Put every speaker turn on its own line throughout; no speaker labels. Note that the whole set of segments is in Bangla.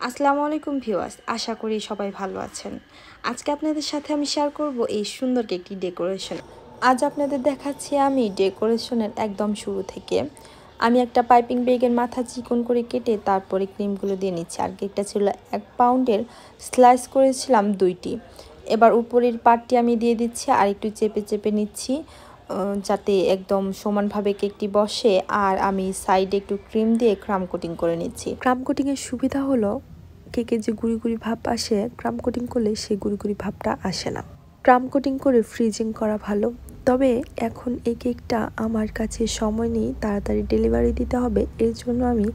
আসসালামু আলাইকুম ভিউয়ার্স, আশা করি সবাই ভালো আছেন। আজকে আপনাদের সাথে আমি শেয়ার করব এই সুন্দর কেকটি ডেকোরেশন। আজ আপনাদের দেখাচ্ছি আমি ডেকোরেশনের একদম শুরু থেকে। আমি একটা পাইপিং ব্যাগের মাথা চিকন করে কেটে তারপরে ক্রিমগুলো দিয়ে নিচ্ছি। আর কেকটা ছিল 1 পাউন্ডের, স্লাইস করেছিলাম 2টি। এবার উপরের পার্টটি আমি দিয়ে দিচ্ছি আর একটু চেপে চেপে নিচ্ছি যাতে একদম সমানভাবে কেকটি বসে। আর আমি সাইডে একটু ক্রিম দিয়ে ক্রাম কোটিং করে নিচ্ছি। ক্রাম কোটিংয়ের সুবিধা হলো কেকের যে গুঁড়ি গুঁড়ি ভাব আসে, ক্রাম কোটিং করলে সেই গুঁড়ি গুঁড়ি ভাবটা আসে না। ক্রাম কোটিং করে ফ্রিজিং করা ভালো। তবে এখন এই কেকটা আমার কাছে সময় নেই, তাড়াতাড়ি ডেলিভারি দিতে হবে, এর জন্য আমি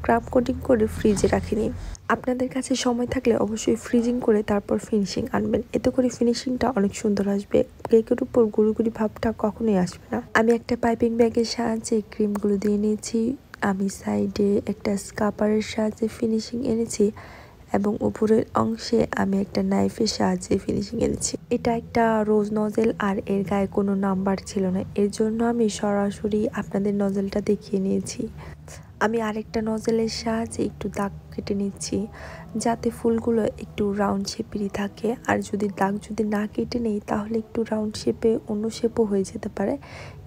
ক্রাম কোটিং করে ফ্রিজে রাখিনি। আপনাদের কাছে সময় থাকলে অবশ্যই ফ্রিজিং করে তারপর ফিনিশিং আনবেন, এতে করে ফিনিশিংটা অনেক সুন্দর আসবে। কেকের উপর গুঁড়ি গুঁড়ি ভাবটা কখনোই আসবে না। আমি একটা পাইপিং ব্যাগের সাহায্যে ক্রিমগুলো দিয়ে নিয়েছি। আমি সাইডে একটা স্কাপারের সাহায্যে ফিনিশিং এনেছি এবং উপরের অংশে আমি একটা নাইফের সাহায্যে ফিনিশিং এনেছি। এটা একটা রোজ নজেল আর এর গায়ে কোনো নাম্বার ছিল না, এর জন্য আমি সরাসরি আপনাদের নজেলটা দেখিয়ে নিয়েছি। আমি আরেকটা নজেলের সাহায্যে একটু দাগ কেটে নিচ্ছি যাতে ফুলগুলো একটু রাউন্ড শেপেরই থাকে। আর যদি দাগ না কেটে নেই তাহলে একটু রাউন্ড শেপে অন্য শেপও হয়ে যেতে পারে,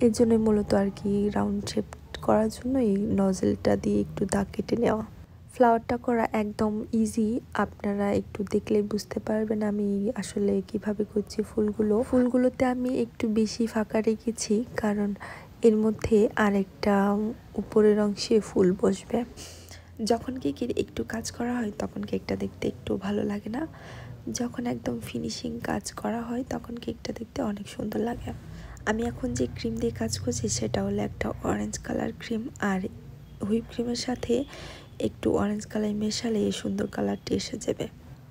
এর জন্যই মূলত আর কি রাউন্ড শেপ করার জন্য এই নজেলটা দিয়ে একটু দাগ কেটে নেওয়া। ফ্লাওয়ারটা করা একদম ইজি, আপনারা একটু দেখলেই বুঝতে পারবেন আমি আসলে কিভাবে করছি। ফুলগুলোতে আমি একটু বেশি ফাঁকা রেখেছি কারণ এর মধ্যে আরেকটা উপরের অংশে ফুল বসবে। যখন কেকের একটু কাজ করা হয় তখন কেকটা দেখতে একটু ভালো লাগে না, যখন একদম ফিনিশিং কাজ করা হয় তখন কেকটা দেখতে অনেক সুন্দর লাগে। আমি এখন যে ক্রিম দিয়ে কাজ করছি সেটা হলো একটা অরেঞ্জ কালার ক্রিম, আর হুইপ ক্রিমের সাথে একটু অরেঞ্জ কালার মেশালে এই সুন্দর কালারটি এসে যাবে।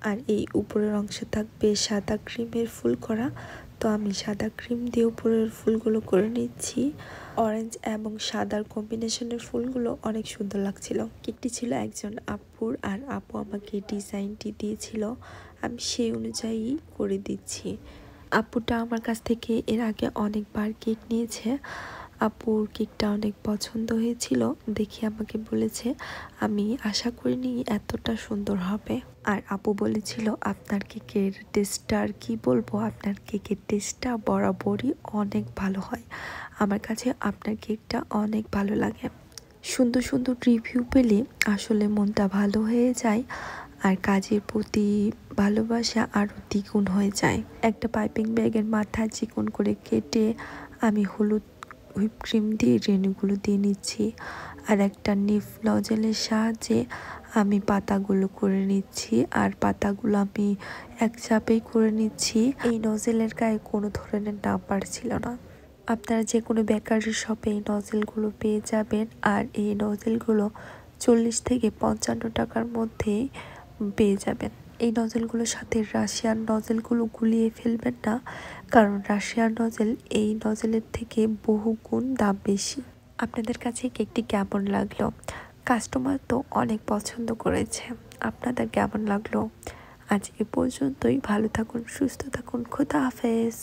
আর এই উপরের অংশে থাকবে সাদা ক্রিমের ফুল করা, তো আমি সাদা ক্রিম দিয়ে উপরের ফুলগুলো করে নিচ্ছি। অরেঞ্জ এবং সাদার কম্বিনেশনের ফুলগুলো অনেক সুন্দর লাগছিল। কেকটি ছিল একজন আপুর, আর আপু আমাকে ডিজাইনটি দিয়েছিল, আমি সেই অনুযায়ী করে দিচ্ছি। আপুটা আমার কাছ থেকে এর আগে অনেকবার কেক নিয়েছে, আপুর কেকটা অনেক পছন্দ হয়েছিল দেখে আমাকে বলেছে, আমি আশা করিনি এতটা সুন্দর হবে। আর আপু বলেছিল আপনার কেকের টেস্টটা আর কি বলবো, আপনার কেকের টেস্টটা বরাবরই অনেক ভালো হয়, আমার কাছে আপনার কেকটা অনেক ভালো লাগে। সুন্দর সুন্দর রিভিউ পেলে আসলে মনটা ভালো হয়ে যায় আর কাজের প্রতি ভালোবাসা আরও দ্বিগুণ হয়ে যায়। একটা পাইপিং ব্যাগের মাথা চিকন করে কেটে আমি হলুদ হুইপ ক্রিম দিয়ে রেণুগুলো দিয়ে নিচ্ছি, আর একটা নিফ নজেলের সাহায্যে আমি পাতাগুলো করে নিচ্ছি। আর পাতাগুলো আমি এক চাপেই করে নিচ্ছি। এই নজেলের গায়ে কোনো ধরনের নাম্বার ছিল না, আপনারা যে কোনো বেকারি শপে এই নজেলগুলো পেয়ে যাবেন। আর এই নজেলগুলো 40 থেকে 55 টাকার মধ্যে পেয়ে যাবেন। এই নজেলগুলোর সাথে রাশিয়ান নজেলগুলো গুলিয়ে ফেলবেন না, কারণ রাশিয়ান নজেল এই নজেলের থেকে বহু গুণ দাম বেশি। আপনাদের কাছে কেকটি কেমন লাগলো? কাস্টমার তো অনেক পছন্দ করেছে, আপনাদের কেমন লাগলো? আজ এ পর্যন্তই, ভালো থাকুন, সুস্থ থাকুন, খোদা হাফেজ।